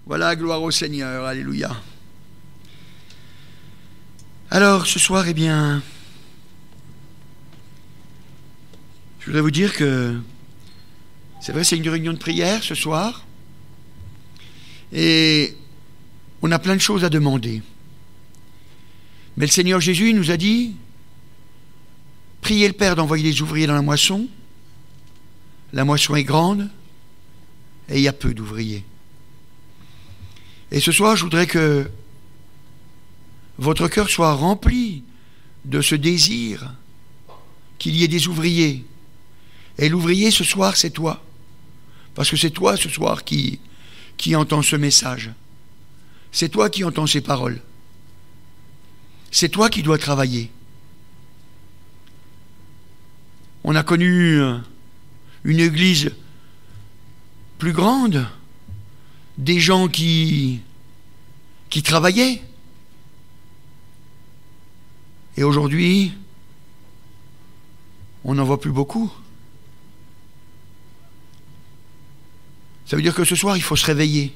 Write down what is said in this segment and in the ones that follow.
Voilà, gloire au Seigneur, alléluia. Alors, ce soir, eh bien, je voudrais vous dire que, c'est vrai, c'est une réunion de prière ce soir, et on a plein de choses à demander. Mais le Seigneur Jésus nous a dit, priez le Père d'envoyer des ouvriers dans la moisson est grande, et il y a peu d'ouvriers. Et ce soir, je voudrais que votre cœur soit rempli de ce désir qu'il y ait des ouvriers. Et l'ouvrier ce soir, c'est toi. Parce que c'est toi ce soir qui entends ce message. C'est toi qui entends ces paroles. C'est toi qui dois travailler. On a connu une église plus grande, des gens qui travaillaient. Et aujourd'hui, on n'en voit plus beaucoup. Ça veut dire que ce soir, il faut se réveiller.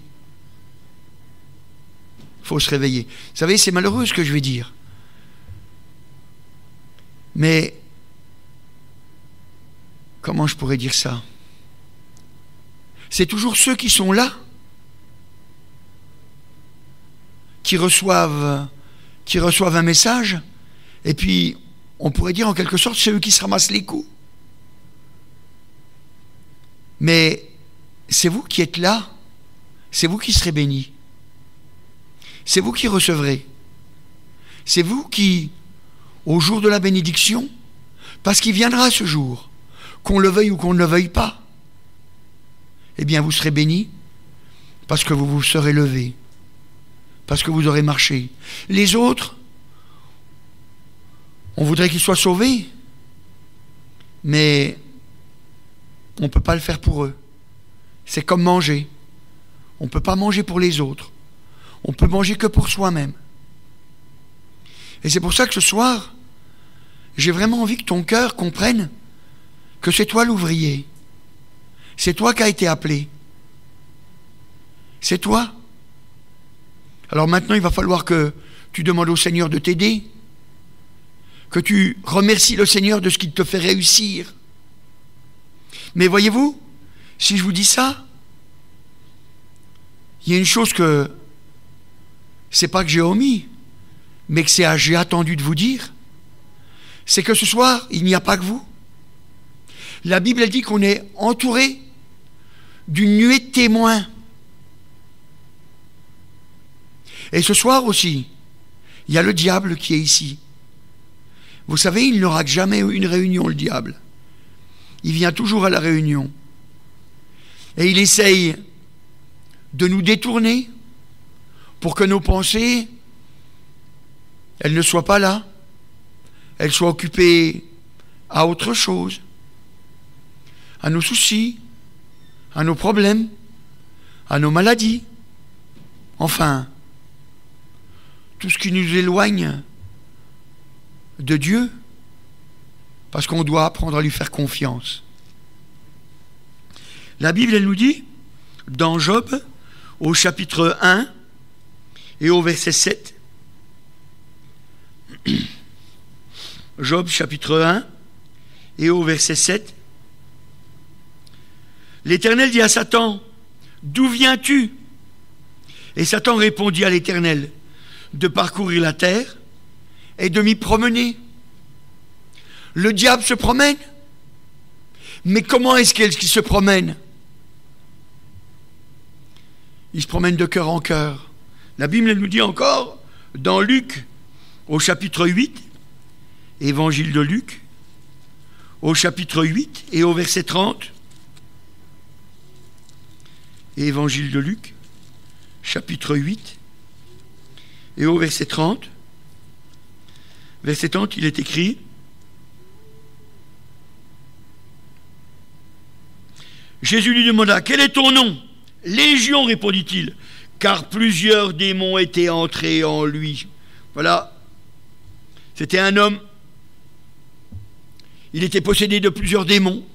Il faut se réveiller. Vous savez, c'est malheureux ce que je vais dire. Mais, comment je pourrais dire ça? C'est toujours ceux qui sont là qui reçoivent un message, et puis on pourrait dire en quelque sorte c'est eux qui se ramassent les coups. Mais c'est vous qui êtes là, c'est vous qui serez bénis, c'est vous qui recevrez, c'est vous qui, au jour de la bénédiction, parce qu'il viendra ce jour, qu'on le veuille ou qu'on ne le veuille pas, eh bien vous serez bénis parce que vous vous serez levés, parce que vous aurez marché. Les autres, on voudrait qu'ils soient sauvés, mais on ne peut pas le faire pour eux. C'est comme manger. On ne peut pas manger pour les autres. On peut manger que pour soi-même. Et c'est pour ça que ce soir, j'ai vraiment envie que ton cœur comprenne que c'est toi l'ouvrier. C'est toi qui as été appelé. C'est toi. Alors maintenant, il va falloir que tu demandes au Seigneur de t'aider, que tu remercies le Seigneur de ce qu'il te fait réussir. Mais voyez-vous, si je vous dis ça, il y a une chose que c'est pas que j'ai omis, mais que j'ai attendu de vous dire, c'est que ce soir, il n'y a pas que vous. La Bible, elle dit qu'on est entouré d'une nuée de témoins. Et ce soir aussi, il y a le diable qui est ici. Vous savez, il n'aura jamais une réunion, le diable. Il vient toujours à la réunion. Et il essaye de nous détourner pour que nos pensées, elles ne soient pas là. Elles soient occupées à autre chose, à nos soucis, à nos problèmes, à nos maladies. Enfin, tout ce qui nous éloigne de Dieu, parce qu'on doit apprendre à lui faire confiance. La Bible, elle nous dit, dans Job, au chapitre 1 et au verset 7, Job, chapitre 1 et au verset 7, l'Éternel dit à Satan, « D'où viens-tu » Et Satan répondit à l'Éternel, « De parcourir la terre et de m'y promener. » Le diable se promène. Mais comment est-ce qu'il se promène? Il se promène de cœur en cœur. La Bible nous dit encore, dans Luc, au chapitre 8, Évangile de Luc, au chapitre 8 et au verset 30, Évangile de Luc, chapitre 8 et au verset 30, verset 30, il est écrit, Jésus lui demanda, « Quel est ton nom ?» « Légion, répondit-il, car plusieurs démons étaient entrés en lui. » Voilà. C'était un homme. Il était possédé de plusieurs démons.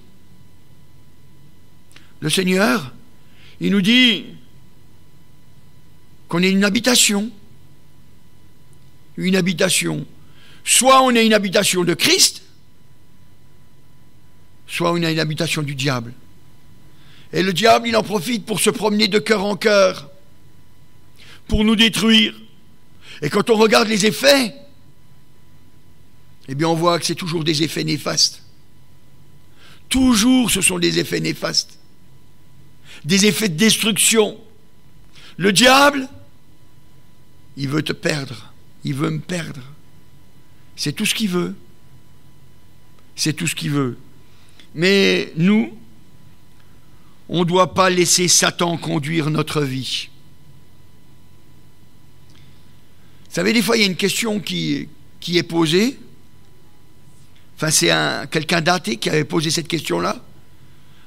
Le Seigneur, il nous dit, qu'on ait une habitation. Une habitation. Soit on a une habitation de Christ, soit on a une habitation du diable. Et le diable, il en profite pour se promener de cœur en cœur, pour nous détruire. Et quand on regarde les effets, eh bien on voit que c'est toujours des effets néfastes. Toujours ce sont des effets néfastes. Des effets de destruction. Le diable, il veut te perdre. Il veut me perdre. C'est tout ce qu'il veut. C'est tout ce qu'il veut. Mais nous, on ne doit pas laisser Satan conduire notre vie. Vous savez, des fois, il y a une question qui est posée. Enfin, c'est quelqu'un d'athée qui avait posé cette question-là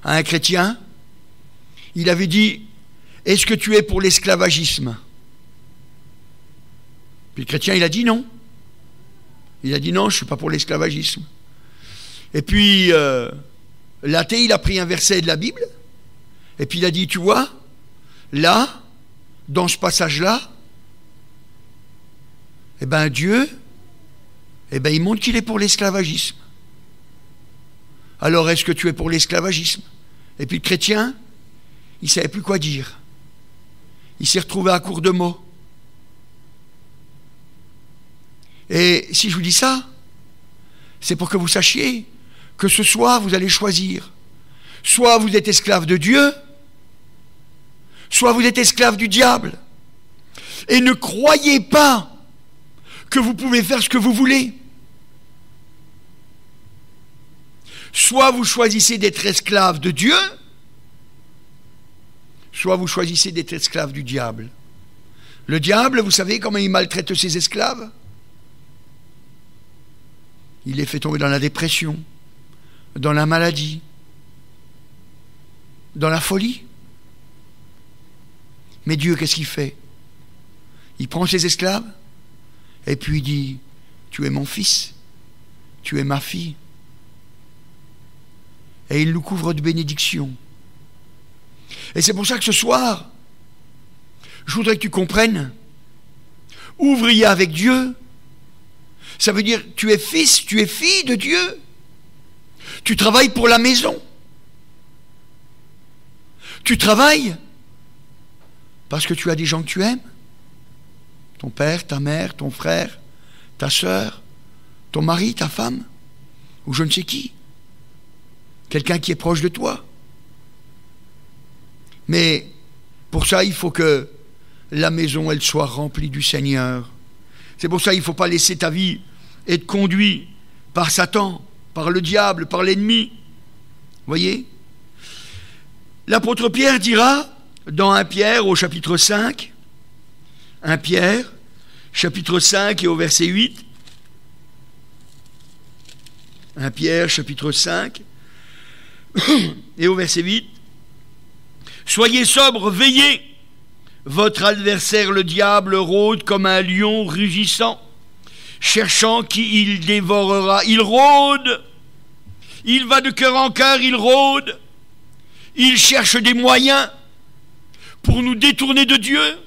à un chrétien. Il avait dit, est-ce que tu es pour l'esclavagisme? Puis le chrétien, il a dit non. Il a dit non, je ne suis pas pour l'esclavagisme. Et puis, l'athée, il a pris un verset de la Bible, et puis il a dit, tu vois, là, dans ce passage-là, eh bien Dieu, eh bien il montre qu'il est pour l'esclavagisme. Alors est-ce que tu es pour l'esclavagisme? Et puis le chrétien, il ne savait plus quoi dire. Il s'est retrouvé à court de mots. Et si je vous dis ça, c'est pour que vous sachiez que ce soir, vous allez choisir. Soit vous êtes esclave de Dieu, soit vous êtes esclave du diable. Et ne croyez pas que vous pouvez faire ce que vous voulez. Soit vous choisissez d'être esclave de Dieu, soit vous choisissez d'être esclave du diable. Le diable, vous savez comment il maltraite ses esclaves? Il les fait tomber dans la dépression, dans la maladie, dans la folie. Mais Dieu, qu'est-ce qu'il fait? Il prend ses esclaves et puis il dit, tu es mon fils, tu es ma fille. Et il nous couvre de bénédictions. Et c'est pour ça que ce soir, je voudrais que tu comprennes, ouvrier avec Dieu, ça veut dire tu es fils, tu es fille de Dieu. Tu travailles pour la maison. Tu travailles parce que tu as des gens que tu aimes. Ton père, ta mère, ton frère, ta sœur, ton mari, ta femme, ou je ne sais qui. Quelqu'un qui est proche de toi. Mais pour ça, il faut que la maison, elle soit remplie du Seigneur. C'est pour ça qu'il ne faut pas laisser ta vie être conduite par Satan, par le diable, par l'ennemi. Voyez? L'apôtre Pierre dira, dans 1 Pierre au chapitre 5, 1 Pierre, chapitre 5 et au verset 8, 1 Pierre, chapitre 5, et au verset 8, « Soyez sobres, veillez, votre adversaire le diable rôde comme un lion rugissant, cherchant qui il dévorera. Il rôde, il va de cœur en cœur, il rôde, il cherche des moyens pour nous détourner de Dieu,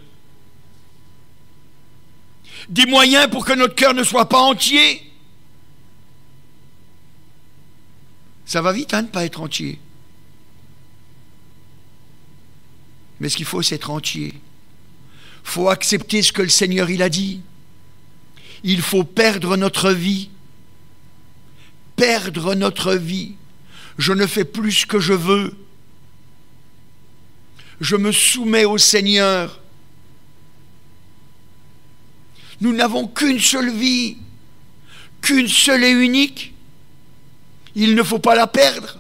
des moyens pour que notre cœur ne soit pas entier. » Ça va vite, hein, de ne pas être entier. Mais ce qu'il faut, c'est être entier. Il faut accepter ce que le Seigneur il a dit. Il faut perdre notre vie. Perdre notre vie. Je ne fais plus ce que je veux. Je me soumets au Seigneur. Nous n'avons qu'une seule vie, qu'une seule et unique. Il ne faut pas la perdre.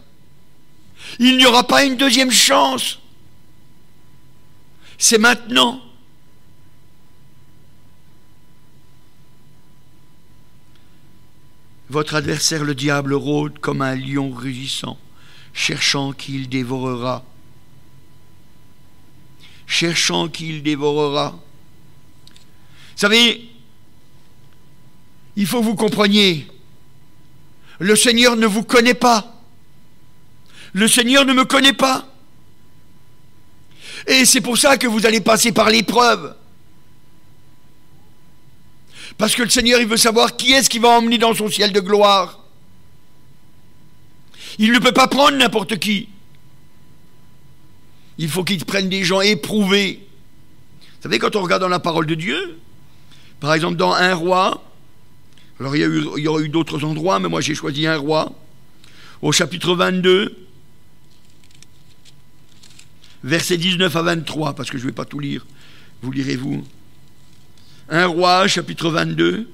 Il n'y aura pas une deuxième chance. C'est maintenant. Votre adversaire, le diable, rôde comme un lion rugissant, cherchant qui il dévorera. Cherchant qui il dévorera. Vous savez, il faut que vous compreniez, le Seigneur ne vous connaît pas. Le Seigneur ne me connaît pas. Et c'est pour ça que vous allez passer par l'épreuve. Parce que le Seigneur, il veut savoir qui est-ce qu'il va emmener dans son ciel de gloire. Il ne peut pas prendre n'importe qui. Il faut qu'il prenne des gens éprouvés. Vous savez, quand on regarde dans la parole de Dieu, par exemple dans 1 Roi, alors il y aurait eu d'autres endroits, mais moi j'ai choisi 1 Roi, au chapitre 22, versets 19 à 23, parce que je ne vais pas tout lire, vous lirez vous. 1 Roi, chapitre 22,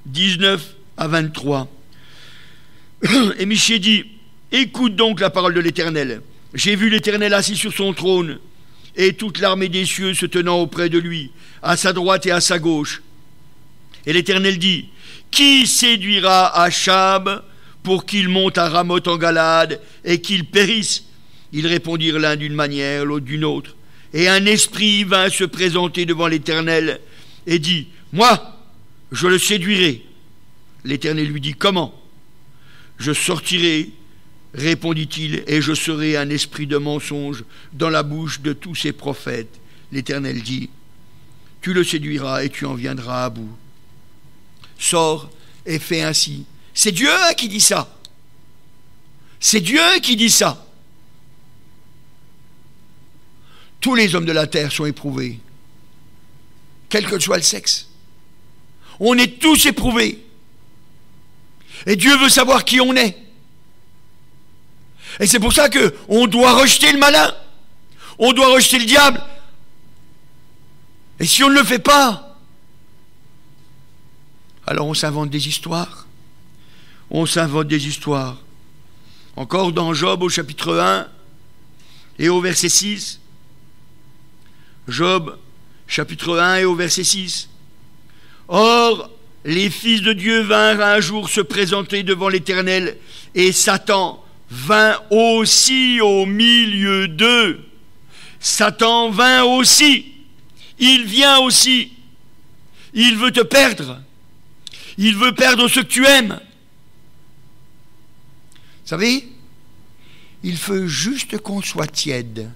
19 à 23. Et Michée dit, écoute donc la parole de l'Éternel. J'ai vu l'Éternel assis sur son trône, et toute l'armée des cieux se tenant auprès de lui, à sa droite et à sa gauche. Et l'Éternel dit, qui séduira Achab pour qu'il monte à Ramoth en Galade et qu'il périsse? Ils répondirent l'un d'une manière, l'autre d'une autre. Et un esprit vint se présenter devant l'Éternel et dit, moi, je le séduirai. L'Éternel lui dit, comment? Je sortirai, répondit-il, et je serai un esprit de mensonge dans la bouche de tous ses prophètes. L'Éternel dit, tu le séduiras et tu en viendras à bout. Sors et fais ainsi. C'est Dieu qui dit ça. C'est Dieu qui dit ça. Tous les hommes de la terre sont éprouvés, quel que soit le sexe. On est tous éprouvés. Et Dieu veut savoir qui on est. Et c'est pour ça qu'on doit rejeter le malin. On doit rejeter le diable. Et si on ne le fait pas, alors on s'invente des histoires. On s'invente des histoires. Encore dans Job au chapitre 1 et au verset 6. Job chapitre 1 et au verset 6. Or, les fils de Dieu vinrent un jour se présenter devant l'Éternel, et Satan vint aussi au milieu d'eux. Satan vint aussi. Il vient aussi. Il veut te perdre. Il veut perdre ce que tu aimes. Vous savez, il faut juste qu'on soit tiède.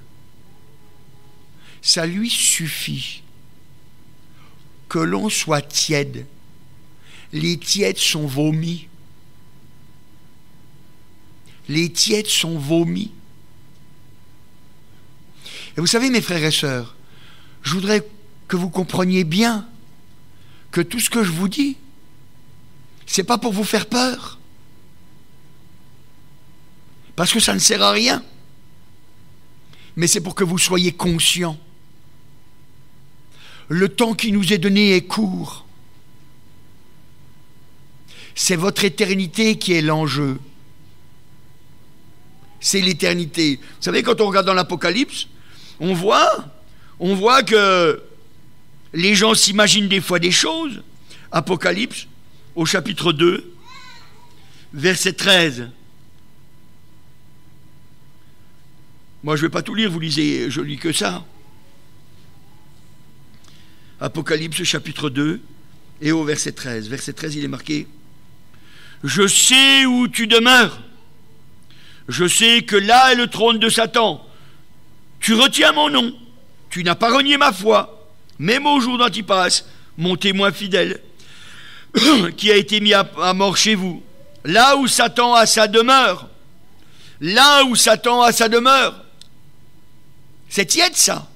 Ça lui suffit que l'on soit tiède. Les tièdes sont vomis. Les tièdes sont vomis. Et vous savez, mes frères et sœurs, je voudrais que vous compreniez bien que tout ce que je vous dis, c'est pas pour vous faire peur. Parce que ça ne sert à rien. Mais c'est pour que vous soyez conscients. Le temps qui nous est donné est court. C'est votre éternité qui est l'enjeu. C'est l'éternité. Vous savez, quand on regarde dans l'Apocalypse, on voit que les gens s'imaginent des fois des choses. Apocalypse, au chapitre 2, verset 13. Moi, je ne vais pas tout lire, vous lisez, je lis que ça. Apocalypse, chapitre 2, et au verset 13. Verset 13, il est marqué, « Je sais où tu demeures. Je sais que là est le trône de Satan. Tu retiens mon nom. Tu n'as pas renié ma foi, même au jour d'Antipas, mon témoin fidèle, qui a été mis à mort chez vous. Là où Satan a sa demeure. Là où Satan a sa demeure. » C'est tiède, ça.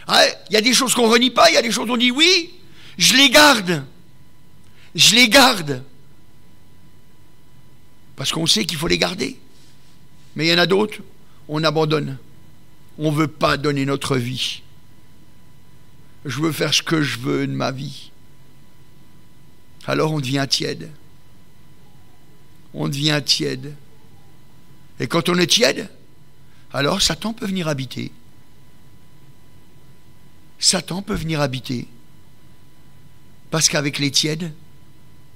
Il y a des choses qu'on ne renie pas, il y a des choses qu'on dit oui, je les garde. Je les garde. Parce qu'on sait qu'il faut les garder. Mais il y en a d'autres, on abandonne. On ne veut pas donner notre vie. Je veux faire ce que je veux de ma vie. Alors on devient tiède. On devient tiède. Et quand on est tiède, alors Satan peut venir habiter. Satan peut venir habiter. Parce qu'avec les tièdes,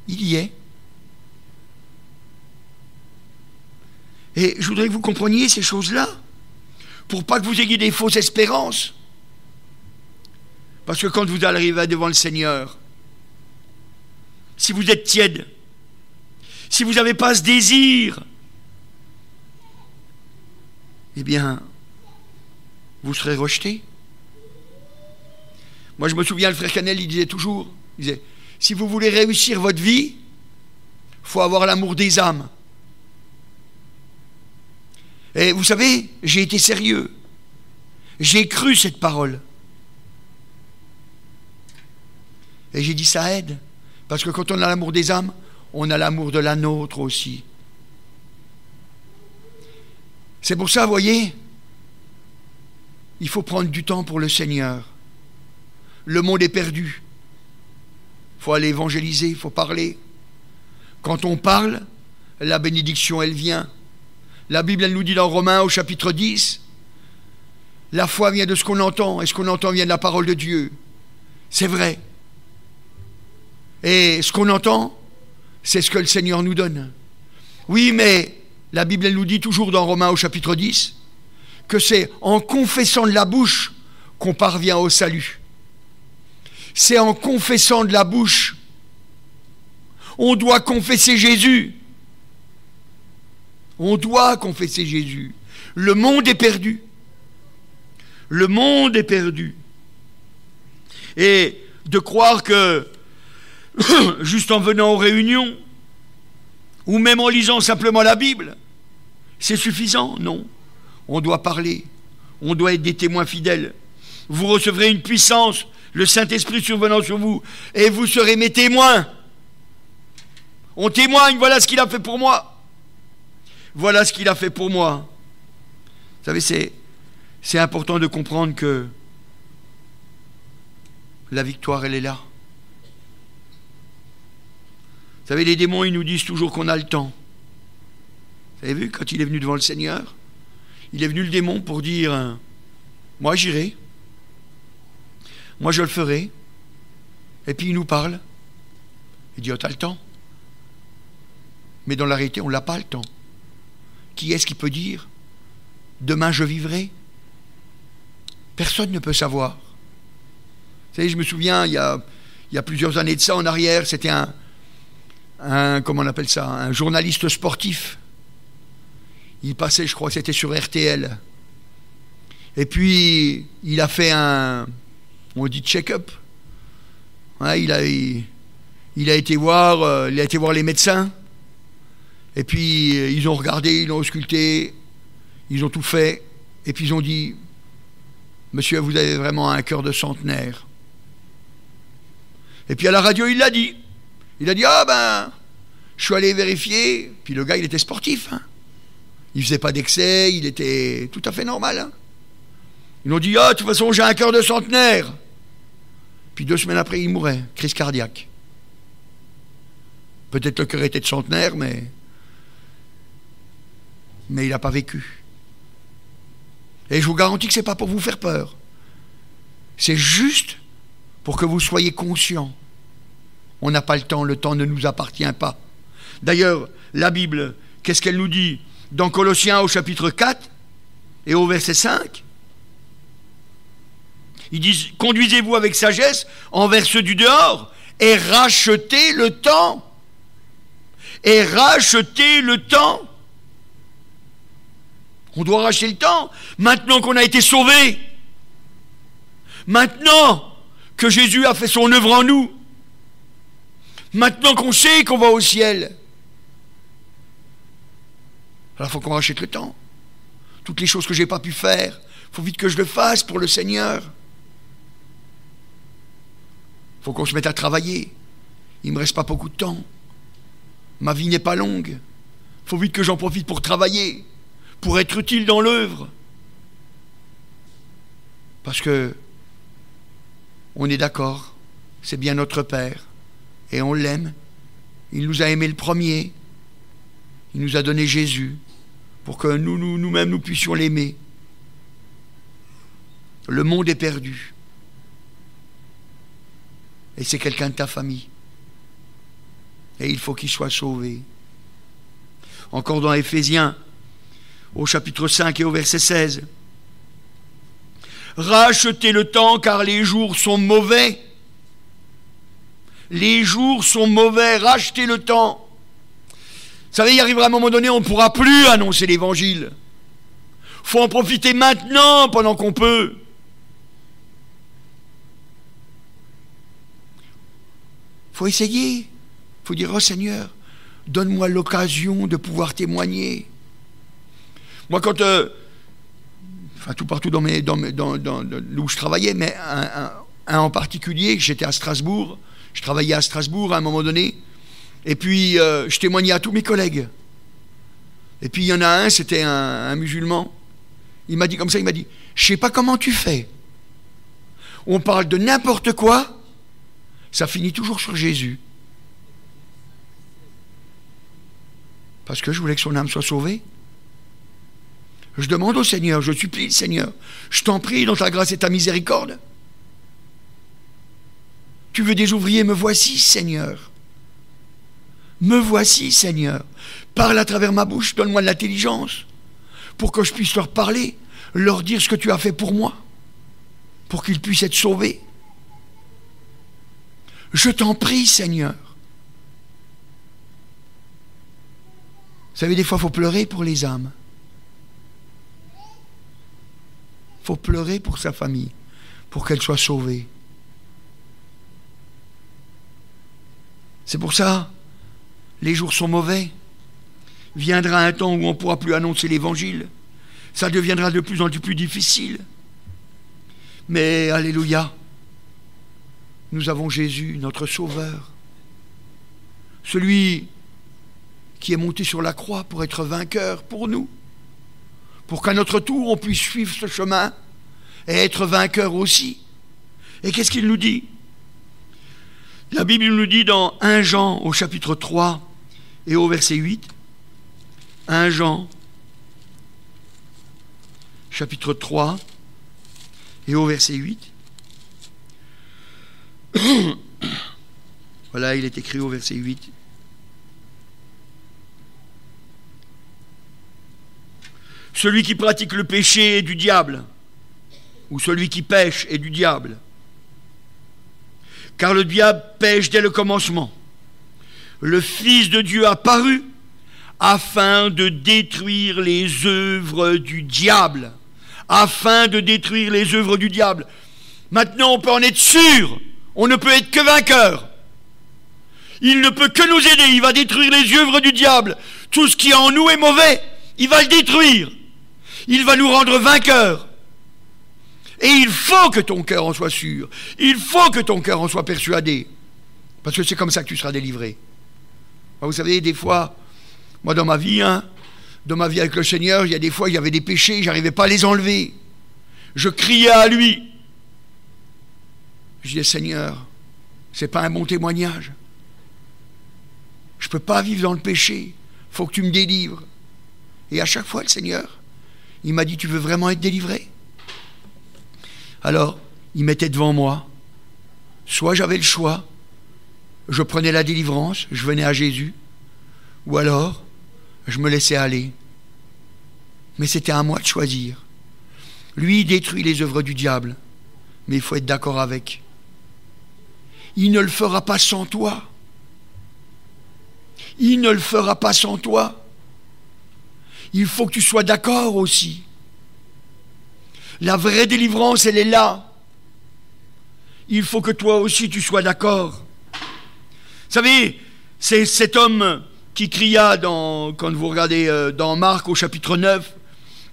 il y est. Et je voudrais que vous compreniez ces choses-là, pour pas que vous ayez des fausses espérances. Parce que quand vous arrivez devant le Seigneur, si vous êtes tiède, si vous n'avez pas ce désir, eh bien, vous serez rejeté. Moi, je me souviens, le frère Canel, il disait toujours, il disait, si vous voulez réussir votre vie, il faut avoir l'amour des âmes. Et vous savez, j'ai été sérieux. J'ai cru cette parole. Et j'ai dit, ça aide. Parce que quand on a l'amour des âmes, on a l'amour de la nôtre aussi. C'est pour ça, vous voyez, il faut prendre du temps pour le Seigneur. Le monde est perdu. Il faut aller évangéliser, il faut parler. Quand on parle, la bénédiction, elle vient. La Bible, elle nous dit dans Romains au chapitre 10, la foi vient de ce qu'on entend, et ce qu'on entend vient de la parole de Dieu. C'est vrai. Et ce qu'on entend, c'est ce que le Seigneur nous donne. Oui, mais la Bible, elle nous dit toujours dans Romains au chapitre 10, que c'est en confessant de la bouche qu'on parvient au salut. C'est en confessant de la bouche. On doit confesser Jésus. On doit confesser Jésus. Le monde est perdu. Le monde est perdu. Et de croire que, juste en venant aux réunions, ou même en lisant simplement la Bible, c'est suffisant? Non. On doit parler. On doit être des témoins fidèles. Vous recevrez une puissance, le Saint-Esprit survenant sur vous, et vous serez mes témoins. On témoigne, voilà ce qu'il a fait pour moi. Voilà ce qu'il a fait pour moi. Vous savez, c'est important de comprendre que la victoire, elle est là. Vous savez, les démons, ils nous disent toujours qu'on a le temps. Vous avez vu, quand il est venu devant le Seigneur, il est venu le démon pour dire, moi j'irai, moi je le ferai. Et puis il nous parle. Il dit, oh, t'as le temps. Mais dans la réalité, on n'a pas le temps. Qui est-ce qui peut dire, demain je vivrai? Personne ne peut savoir. Vous savez, je me souviens, il y a plusieurs années de ça en arrière, c'était comment on appelle ça, un journaliste sportif. Il passait, je crois que c'était sur RTL. Et puis, il a fait on dit check-up. Ouais, il a été voir les médecins. Et puis, ils ont regardé, ils l'ont ausculté, ils ont tout fait. Et puis, ils ont dit, monsieur, vous avez vraiment un cœur de centenaire. Et puis, à la radio, il l'a dit. Il a dit, ah ben, je suis allé vérifier. Puis, le gars, il était sportif, hein. Il faisait pas d'excès, il était tout à fait normal. Hein. Ils l'ont dit, ah, de toute façon, j'ai un cœur de centenaire. Puis 2 semaines après, il mourait, crise cardiaque. Peut-être le cœur était de centenaire, mais il n'a pas vécu. Et je vous garantis que ce n'est pas pour vous faire peur. C'est juste pour que vous soyez conscients. On n'a pas le temps ne nous appartient pas. D'ailleurs, la Bible, qu'est-ce qu'elle nous dit? Dans Colossiens au chapitre 4 et au verset 5, ils disent, conduisez-vous avec sagesse envers ceux du dehors et rachetez le temps. Et rachetez le temps. On doit racheter le temps. Maintenant qu'on a été sauvés, maintenant que Jésus a fait son œuvre en nous, maintenant qu'on sait qu'on va au ciel, alors il faut qu'on rachète le temps. Toutes les choses que je n'ai pas pu faire, il faut vite que je le fasse pour le Seigneur. Il faut qu'on se mette à travailler. Il ne me reste pas beaucoup de temps. Ma vie n'est pas longue. Il faut vite que j'en profite pour travailler, pour être utile dans l'œuvre. Parce que on est d'accord, c'est bien notre Père, et on l'aime. Il nous a aimés le premier. Il nous a donné Jésus pour que nous-mêmes, nous puissions l'aimer. Le monde est perdu. Et c'est quelqu'un de ta famille. Et il faut qu'il soit sauvé. Encore dans Éphésiens, au chapitre 5 et au verset 16. Rachetez le temps car les jours sont mauvais. Les jours sont mauvais, rachetez le temps. Vous savez, il arrivera un moment donné, on ne pourra plus annoncer l'évangile. Il faut en profiter maintenant, pendant qu'on peut. faut essayer. Il faut dire, oh Seigneur, donne-moi l'occasion de pouvoir témoigner. Moi, quand... enfin, tout partout où je travaillais, mais un en particulier, j'étais à Strasbourg, je travaillais à Strasbourg à un moment donné, et puis je témoignais à tous mes collègues. Et puis il y en a un, c'était un musulman, il m'a dit comme ça, il m'a dit, je sais pas comment tu fais. On parle de n'importe quoi, ça finit toujours sur Jésus. Parce que je voulais que son âme soit sauvée. Je demande au Seigneur, je supplie le Seigneur, je t'en prie dans ta grâce et ta miséricorde. Tu veux des ouvriers, me voici, Seigneur. Me voici, Seigneur. Parle à travers ma bouche, donne-moi de l'intelligence pour que je puisse leur parler, leur dire ce que tu as fait pour moi, pour qu'ils puissent être sauvés. Je t'en prie, Seigneur. Vous savez, des fois, il faut pleurer pour les âmes. Il faut pleurer pour sa famille, pour qu'elle soit sauvée. C'est pour ça, les jours sont mauvais. Viendra un temps où on ne pourra plus annoncer l'évangile. Ça deviendra de plus en plus difficile. Mais, alléluia, nous avons Jésus, notre Sauveur. Celui qui est monté sur la croix pour être vainqueur pour nous. Pour qu'à notre tour, on puisse suivre ce chemin et être vainqueur aussi. Et qu'est-ce qu'il nous dit? La Bible nous dit dans 1 Jean au chapitre 3 et au verset 8, 1 Jean, chapitre 3 et au verset 8. Voilà, il est écrit au verset 8. Celui qui pratique le péché est du diable, ou celui qui pêche est du diable. Car le diable pêche dès le commencement. Le Fils de Dieu a paru afin de détruire les œuvres du diable. Afin de détruire les œuvres du diable. Maintenant, on peut en être sûr. On ne peut être que vainqueur. Il ne peut que nous aider. Il va détruire les œuvres du diable. Tout ce qui en nous est mauvais, il va le détruire. Il va nous rendre vainqueurs. Et il faut que ton cœur en soit sûr. Il faut que ton cœur en soit persuadé. Parce que c'est comme ça que tu seras délivré. Vous savez, des fois, moi dans ma vie avec le Seigneur, il y a des fois, il y avait des péchés, je n'arrivais pas à les enlever. Je criais à lui. Je disais, Seigneur, c'est pas un bon témoignage. Je ne peux pas vivre dans le péché. Il faut que tu me délivres. Et à chaque fois, le Seigneur, il m'a dit, tu veux vraiment être délivré? Alors, il mettait devant moi, soit j'avais le choix, je prenais la délivrance, je venais à Jésus, ou alors, je me laissais aller. Mais c'était à moi de choisir. Lui, il détruit les œuvres du diable, mais il faut être d'accord avec. Il ne le fera pas sans toi. Il ne le fera pas sans toi. Il faut que tu sois d'accord aussi. La vraie délivrance, elle est là. Il faut que toi aussi tu sois d'accord. Vous savez, c'est cet homme qui cria quand vous regardez dans Marc au chapitre 9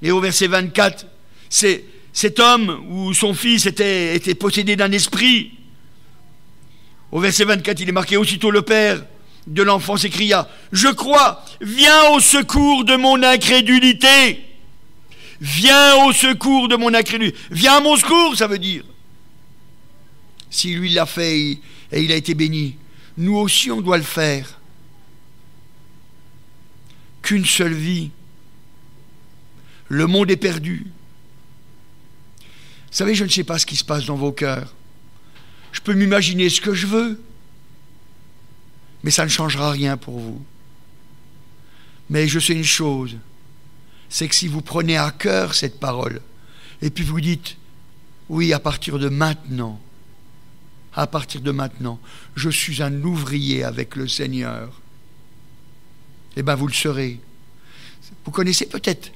et au verset 24, c'est cet homme où son fils était possédé d'un esprit. Au verset 24, il est marqué, aussitôt le père de l'enfant s'écria, je crois, viens au secours de mon incrédulité. Viens au secours de mon incrédulité. Viens à mon secours, ça veut dire. Si lui l'a fait et il a été béni, nous aussi on doit le faire. Qu'une seule vie. Le monde est perdu. Vous savez, je ne sais pas ce qui se passe dans vos cœurs. Je peux m'imaginer ce que je veux, mais ça ne changera rien pour vous. Mais je sais une chose, c'est que si vous prenez à cœur cette parole, et puis vous dites, oui, à partir de maintenant, je suis un ouvrier avec le Seigneur, eh bien vous le serez. Vous connaissez peut-être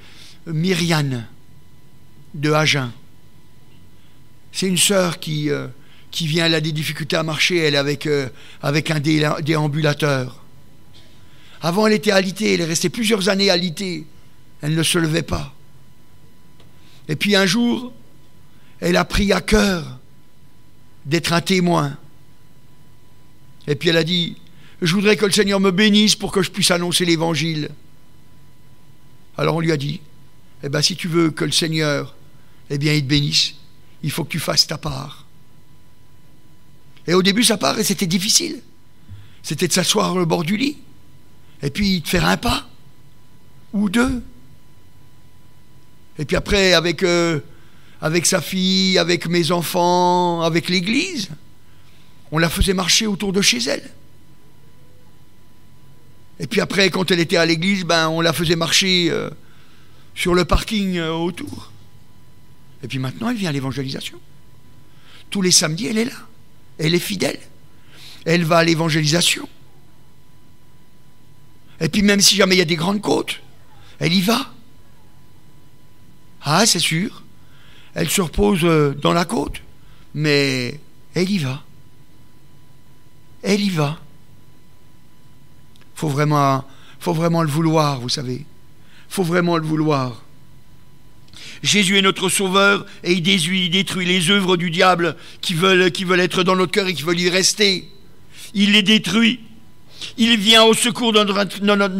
Myriane de Agen. C'est une sœur qui qui vient, elle a des difficultés à marcher, elle avec un déambulateur. Avant, elle était alitée, elle est restée plusieurs années alitée. Elle ne se levait pas. Et puis un jour, elle a pris à cœur d'être un témoin. Et puis elle a dit, je voudrais que le Seigneur me bénisse pour que je puisse annoncer l'évangile. Alors on lui a dit, eh bien si tu veux que le Seigneur, eh bien il te bénisse, il faut que tu fasses ta part. Et au début sa part, et c'était difficile. C'était de s'asseoir au bord du lit, et puis de faire un pas, ou deux. Et puis après, avec sa fille, avec mes enfants, avec l'église, on la faisait marcher autour de chez elle. Et puis après, quand elle était à l'église, on la faisait marcher sur le parking autour. Et puis maintenant, elle vient à l'évangélisation. Tous les samedis, elle est là. Elle est fidèle. Elle va à l'évangélisation. Et puis même si jamais il y a des grandes côtes, elle y va. Ah, c'est sûr. Elle se repose dans la côte, mais elle y va. Elle y va. Faut vraiment le vouloir, vous savez. Faut vraiment le vouloir. Jésus est notre sauveur et il détruit les œuvres du diable qui veulent être dans notre cœur et qui veulent y rester. Il les détruit. Il vient au secours de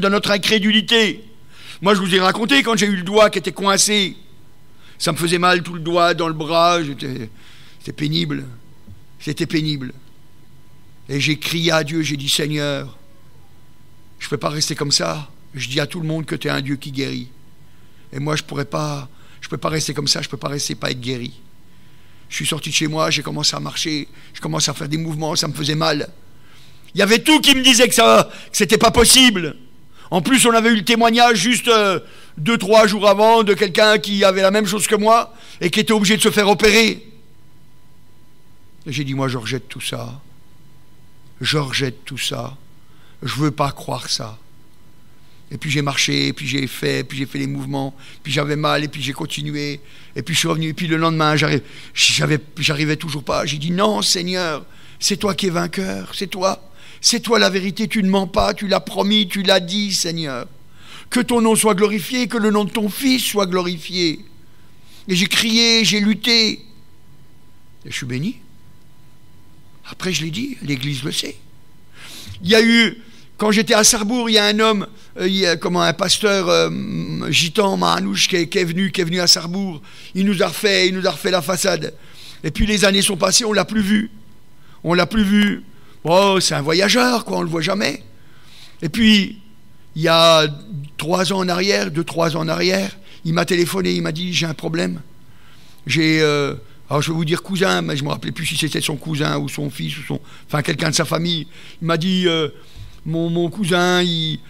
notre incrédulité. Moi, je vous ai raconté quand j'ai eu le doigt qui était coincé. Ça me faisait mal, tout le doigt dans le bras. C'était pénible. C'était pénible. Et j'ai crié à Dieu, j'ai dit, Seigneur, je ne peux pas rester comme ça. Je dis à tout le monde que tu es un Dieu qui guérit. Et moi, je ne peux pas rester comme ça, je ne peux pas rester pas être guéri. Je suis sorti de chez moi, j'ai commencé à marcher, je commence à faire des mouvements, ça me faisait mal. Il y avait tout qui me disait que c'était pas possible. En plus, on avait eu le témoignage juste 2-3 jours avant de quelqu'un qui avait la même chose que moi et qui était obligé de se faire opérer. Et j'ai dit, moi, je rejette tout ça. Je rejette tout ça. Je veux pas croire ça. Et puis j'ai marché, puis j'ai fait les mouvements, puis j'avais mal, et puis j'ai continué, et puis je suis revenu, et puis le lendemain, j'arrivais toujours pas. J'ai dit, non, Seigneur, c'est toi qui es vainqueur, c'est toi la vérité, tu ne mens pas, tu l'as promis, tu l'as dit, Seigneur. Que ton nom soit glorifié, que le nom de ton Fils soit glorifié. Et j'ai crié, j'ai lutté, et je suis béni. Après, je l'ai dit, l'Église le sait. Il y a eu, quand j'étais à Sarrebourg, il y a un homme, un pasteur gitan, Mahanouche, qui est venu à Sarrebourg. Il nous a refait la façade. Et puis les années sont passées, on l'a plus vu. Oh, c'est un voyageur, quoi, on le voit jamais. Et puis, il y a 2-3 ans en arrière, il m'a téléphoné, il m'a dit, j'ai un problème. Alors je vais vous dire cousin, mais je ne me rappelais plus si c'était son cousin ou son fils, enfin quelqu'un de sa famille. Il m'a dit, mon cousin, il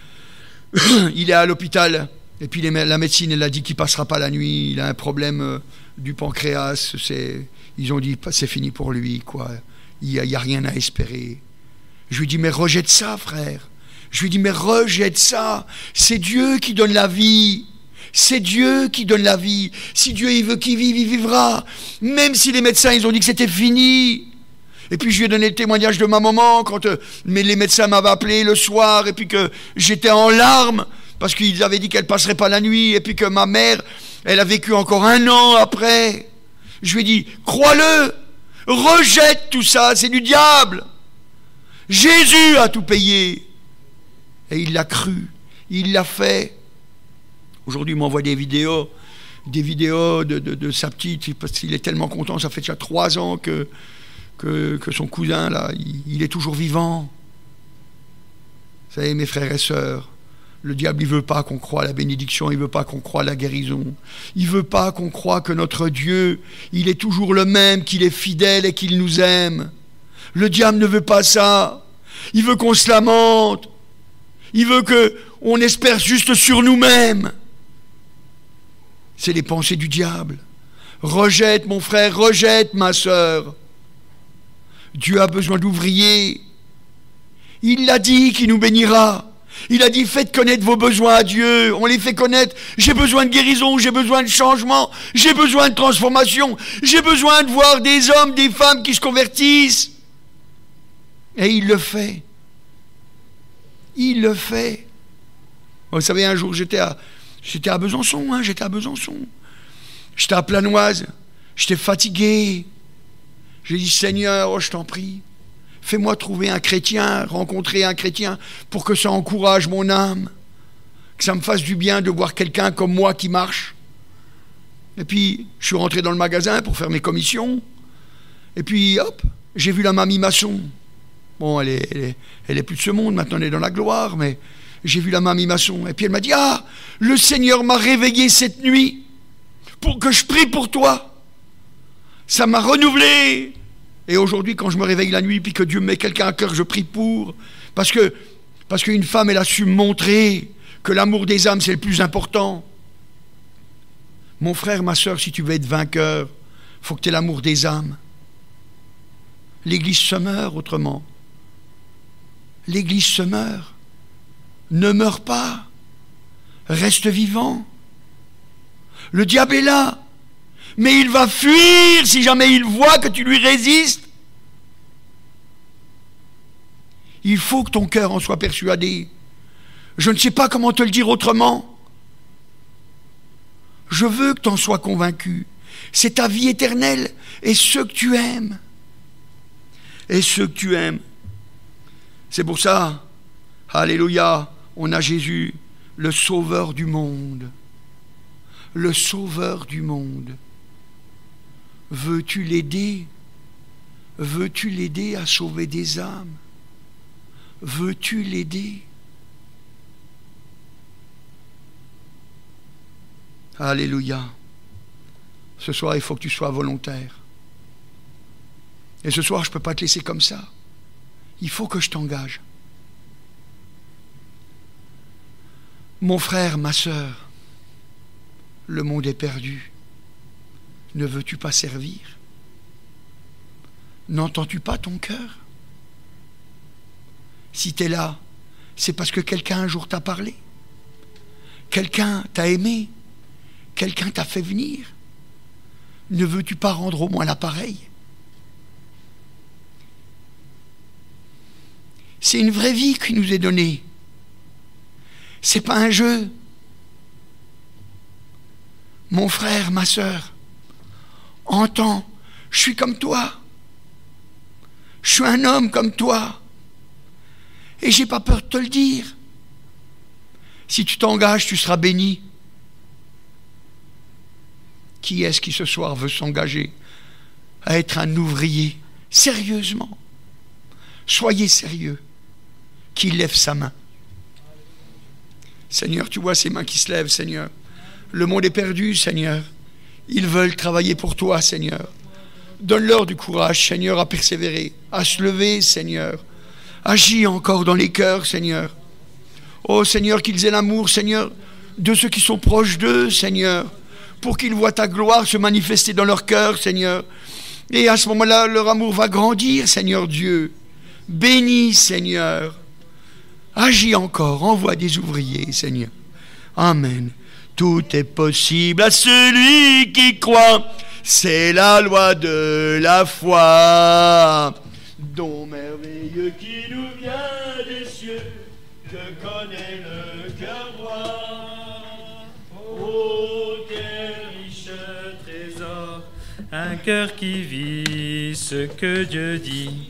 est à l'hôpital. Et puis la médecine, elle a dit qu'il ne passera pas la nuit. Il a un problème du pancréas. Ils ont dit, c'est fini pour lui, quoi. Il n'y a rien à espérer. Je lui dis, mais rejette ça, frère. Je lui dis, mais rejette ça. C'est Dieu qui donne la vie. C'est Dieu qui donne la vie. Si Dieu il veut qu'il vive, il vivra. Même si les médecins ils ont dit que c'était fini. Et puis je lui ai donné le témoignage de ma maman quand les médecins m'avaient appelé le soir et puis que j'étais en larmes parce qu'ils avaient dit qu'elle passerait pas la nuit et puis que ma mère, elle a vécu encore 1 an après. Je lui ai dit, crois-le, rejette tout ça, c'est du diable. Jésus a tout payé. Et il l'a cru, il l'a fait. Aujourd'hui, il m'envoie des vidéos de sa petite, parce qu'il est tellement content, ça fait déjà 3 ans que son cousin, là, il est toujours vivant. Vous savez, mes frères et sœurs, le diable, il ne veut pas qu'on croie à la bénédiction, il ne veut pas qu'on croie à la guérison. Il ne veut pas qu'on croie que notre Dieu, il est toujours le même, qu'il est fidèle et qu'il nous aime. Le diable ne veut pas ça. Il veut qu'on se lamente. Il veut qu'on espère juste sur nous-mêmes. C'est les pensées du diable. Rejette, mon frère, rejette, ma sœur. Dieu a besoin d'ouvriers. Il l'a dit qu'il nous bénira. Il a dit, faites connaître vos besoins à Dieu. On les fait connaître. J'ai besoin de guérison, j'ai besoin de changement, j'ai besoin de transformation, j'ai besoin de voir des hommes, des femmes qui se convertissent. Et il le fait. Il le fait. Vous savez, un jour, j'étais à Besançon, j'étais à Besançon. J'étais à Planoise. J'étais fatigué. J'ai dit, Seigneur, oh, je t'en prie, fais-moi trouver un chrétien, rencontrer un chrétien pour que ça encourage mon âme, que ça me fasse du bien de voir quelqu'un comme moi qui marche. Et puis, je suis rentré dans le magasin pour faire mes commissions. Et puis, hop, j'ai vu la mamie maçon. Bon, elle est plus de ce monde, maintenant elle est dans la gloire, mais j'ai vu la mamie maçon. Et puis elle m'a dit, ah, le Seigneur m'a réveillé cette nuit pour que je prie pour toi. Ça m'a renouvelé. Et aujourd'hui, quand je me réveille la nuit, puis que Dieu me met quelqu'un à cœur, je prie pour. Parce qu'une femme, elle a su montrer que l'amour des âmes, c'est le plus important. Mon frère, ma soeur, si tu veux être vainqueur, il faut que tu aies l'amour des âmes. L'Église se meurt autrement. L'Église se meurt. Ne meurs pas. Reste vivant. Le diable est là. Mais il va fuir si jamais il voit que tu lui résistes. Il faut que ton cœur en soit persuadé. Je ne sais pas comment te le dire autrement. Je veux que tu en sois convaincu. C'est ta vie éternelle et ceux que tu aimes. Et ceux que tu aimes. C'est pour ça, alléluia, on a Jésus, le sauveur du monde. Le sauveur du monde. Veux-tu l'aider? Veux-tu l'aider à sauver des âmes? Veux-tu l'aider? Alléluia. Ce soir, il faut que tu sois volontaire. Et ce soir, je ne peux pas te laisser comme ça. Il faut que je t'engage. Mon frère, ma sœur, le monde est perdu. Ne veux-tu pas servir? N'entends-tu pas ton cœur? Si tu es là, c'est parce que quelqu'un un jour t'a parlé. Quelqu'un t'a aimé. Quelqu'un t'a fait venir. Ne veux-tu pas rendre au moins l'appareil? C'est une vraie vie qui nous est donnée. C'est pas un jeu. Mon frère, ma sœur, entends, je suis comme toi. Je suis un homme comme toi. Et j'ai pas peur de te le dire. Si tu t'engages, tu seras béni. Qui est-ce qui ce soir veut s'engager à être un ouvrier? Sérieusement. Soyez sérieux. Qui lève sa main? Seigneur, tu vois ces mains qui se lèvent, Seigneur. Le monde est perdu, Seigneur. Ils veulent travailler pour toi, Seigneur. Donne-leur du courage, Seigneur, à persévérer, à se lever, Seigneur. Agis encore dans les cœurs, Seigneur. Oh, Seigneur, qu'ils aient l'amour, Seigneur, de ceux qui sont proches d'eux, Seigneur, pour qu'ils voient ta gloire se manifester dans leur cœur, Seigneur. Et à ce moment-là, leur amour va grandir, Seigneur Dieu. Bénis, Seigneur. Agis encore, envoie des ouvriers, Seigneur. Amen. Tout est possible à celui qui croit. C'est la loi de la foi. Don merveilleux qui nous vient des cieux, que connaît le cœur roi. Oh, quel riche trésor, un cœur qui vit ce que Dieu dit.